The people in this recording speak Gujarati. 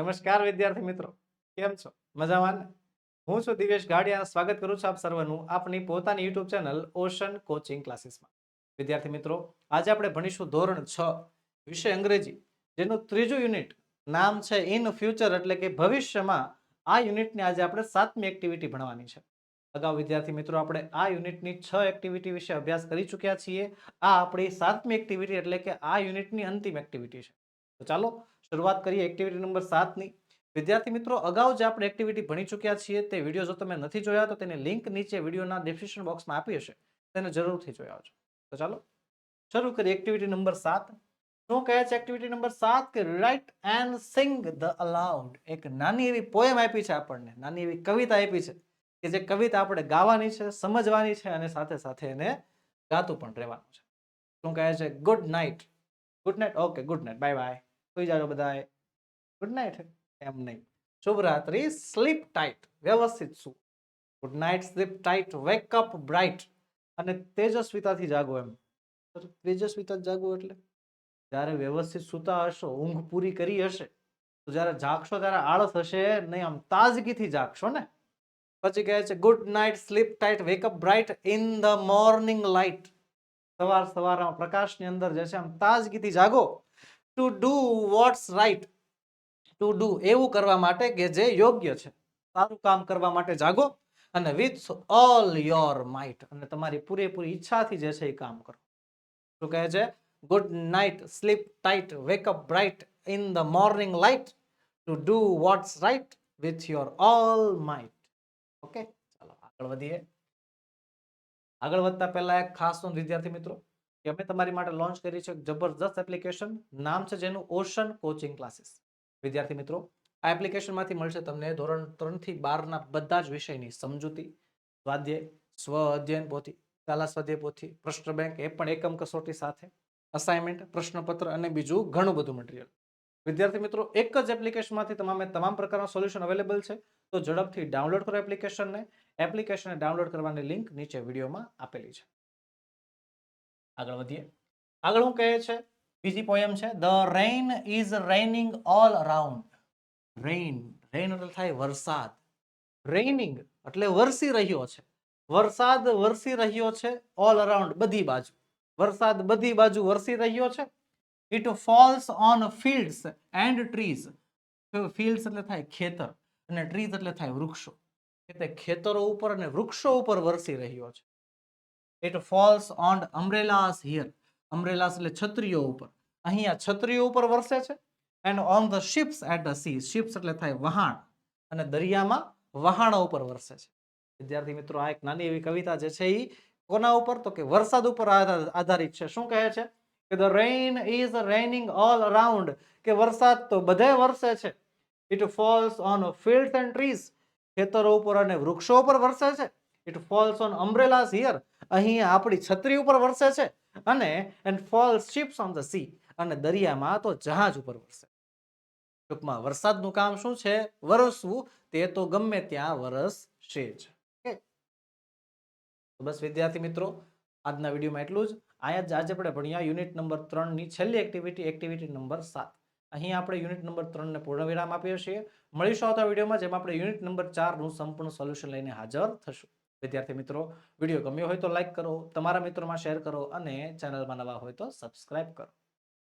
નમસ્કાર વિદ્યાર્થી મિત્રો, કેમ છો? મજામાં ને? હું છું દિવેશ ગાડિયા. સ્વાગત કરું છું આપ સર્વનું આપની પોતાની યુટ્યુબ ચેનલ ઓશન કોચિંગ ક્લાસીસમાં. વિદ્યાર્થી મિત્રો, આજે આપણે ભણીશું ધોરણ 6 વિષય અંગ્રેજી, જેનું ત્રીજું યુનિટ નામ છે ઇન ફ્યુચર, એટલે કે ભવિષ્યમાં. આ યુનિટની આજે આપણે 7મી એક્ટિવિટી ભણવાની છે. અગાઉ વિદ્યાર્થી મિત્રો આપણે આ યુનિટની 6 એક્ટિવિટી વિશે અભ્યાસ કરી ચૂક્યા છીએ. આ આપણી 7મી એક્ટિવિટી, એટલે કે આ યુનિટની અંતિમ એક્ટિવિટી છે. તો ચાલો શરૂઆત કરીએ એક્ટિવિટી નંબર 7ની. વિદ્યાર્થી મિત્રો, અગાઉ જે આપણે એક્ટિવિટી ભણી ચૂક્યા છીએ તે વિડીયો જો તમે નથી જોયા તો તેની લિંક નીચે વિડીયોના ડિસ્ક્રિપ્શન બોક્સમાં આપી હશે, તેને જરૂરથી જોઈ આવજો. તો ચાલો શરૂ કરીએ એક્ટિવિટી નંબર 7. શું કહે છે એક્ટિવિટી નંબર 7? કે write and sing the aloud. એક નાની એવી પોએમ આપી છે આપણને, નાની એવી કવિતા આપી છે કે જે કવિતા આપણે ગાવાની છે, સમજવાની છે અને સાથે સાથે એને ગાતું પણ રહેવાનું છે. શું કહે છે? Good night. Good night. Okay, good night, bye bye, સુઈ જાજો બધાએ. ગુડ નાઇટ એમ નહીં, શુભ રાત્રિ, સ્લીપ ટાઈટ, વ્યવસ્થિત શું. Good night, sleep tight, wake up bright. અને તેજસ્વીતાથી જાગો એમ. તેજસ્વીતા જાગો એટલે જ્યારે વ્યવસ્થિત સૂતા હશો, ઊંઘ પૂરી કરી હશે, તો જ્યારે જાગશો ત્યારે આળસ હશે નહીં, આમ તાજગીથી જાગશો ને. પછી કહે છે good night, sleep tight, wake up bright in the morning light. સવાર સવારમાં પ્રકાશની અંદર જે છે આમ તાજગીથી જાગો. To do what's right. To do એવું કરવા માટે કે જે યોગ્ય છે, સારું કામ કરવા માટે જાગો. અને વિથ ઓલ યોર માઇટ, અને તમારી પૂરેપૂરી ઈચ્છાથી જે છે એ કામ કરો. શું કહે છે? Good night, sleep tight, wake up bright in the morning light, to do what's right with your all might. Okay, ચાલો આગળ વધીએ. આગળ વધતા પહેલા એક ખાસ નોંધ વિદ્યાર્થી મિત્રો, કે અમે તમારી માટે લોન્ચ કરી છે જબરદસ્ત એપ્લિકેશન, નામ છે જેનું ઓશન કોચિંગ ક્લાસીસ. વિદ્યાર્થી મિત્રો, આ એપ્લિકેશનમાંથી મળશે તમને ધોરણ 3 થી 12 ના બધા જ વિષયની સમજૂતી, સ્વાધ્યાય, સ્વ અધ્યયન પોથી, શાલા સ્વાધ્યાય પોથી, પ્રશ્ન બેંક, એ પણ એકમ કસોટી સાથે, અસાઇનમેન્ટ, પ્રશ્નપત્ર અને બીજું ઘણું બધું મટીરિયલ. વિદ્યાર્થી મિત્રો, એક જ એપ્લિકેશનમાંથી તમામ પ્રકારના સોલ્યુશન અવેલેબલ છે. તો ઝડપથી ડાઉનલોડ કરો એપ્લિકેશનને. એપ્લિકેશનને ડાઉનલોડ કરવાની લિંક નીચે વિડીયોમાં આપેલી છે. આગળ વધીએ. આગળ હું કહે છે, બીજી પોયમ છે the rain is raining all around. Rain, rain એટલે થાય વરસાદ. રેઇનિંગ એટલે વરસી રહ્યો છે. વરસાદ વરસી રહ્યો છે ઓલ અરાઉન્ડ, બધી બાજુ. વરસાદ બધી બાજુ વરસી રહ્યો છે. It falls on fields and trees. Fields એટલે થાય ખેતર અને ટ્રીઝ એટલે થાય વૃક્ષો. એટલે ખેતરો ઉપર અને વૃક્ષો ઉપર વરસી રહ્યો છે. It falls on umbrellas here. Umbrellas એટલે છત્રીઓ ઉપર. અહીંયા છત્રીઓ ઉપર વરસે છે. And on the ships at the sea. Ships એટલે થાય વહાણ, અને દરિયામાં વહાણો ઉપર વરસે છે. વિદ્યાર્થી મિત્રો, આ એક નાની એવી કવિતા જે છે એ કોના ઉપર? તો કે વરસાદ ઉપર આધારિત છે. શું કહે છે? કે the rain is raining all around, કે વરસાદ તો બધે વરસે છે. It falls on fields and trees. ખેતરો ઉપર અને વૃક્ષો ઉપર વરસે છે. It falls on umbrellas here. અહીંયા આપણી છત્રી ઉપર વરસે છે. અને and falls ships on the sea. અને દરિયામાં તો જહાજ ઉપર વરસે. ટૂંકમાં વરસાદનું કામ શું છે? વરસવું. તે તો ગમે ત્યાં વરસશે જ. બસ વિદ્યાર્થી મિત્રો, આજના વિડીયોમાં એટલું જ. આજે આપણે ભણ્યા યુનિટ નંબર 3 ની છેલ્લી એક્ટિવિટી નંબર 7. અહીં આપણે યુનિટ નંબર 3 ને પૂર્ણ વિરામ આપીએ છીએ. મળીશું આવતા વિડીયોમાં, જેમાં આપણે યુનિટ નંબર 4 નું સંપૂર્ણ સોલ્યુશન લઈને હાજર થશું. વિદ્યાર્થી મિત્રો, વિડીયો ગમ્યો હોય તો લાઈક કરો, તમારા મિત્રોમાં શેર કરો અને ચેનલમાં નવા હોય તો સબસ્ક્રાઇબ કરો.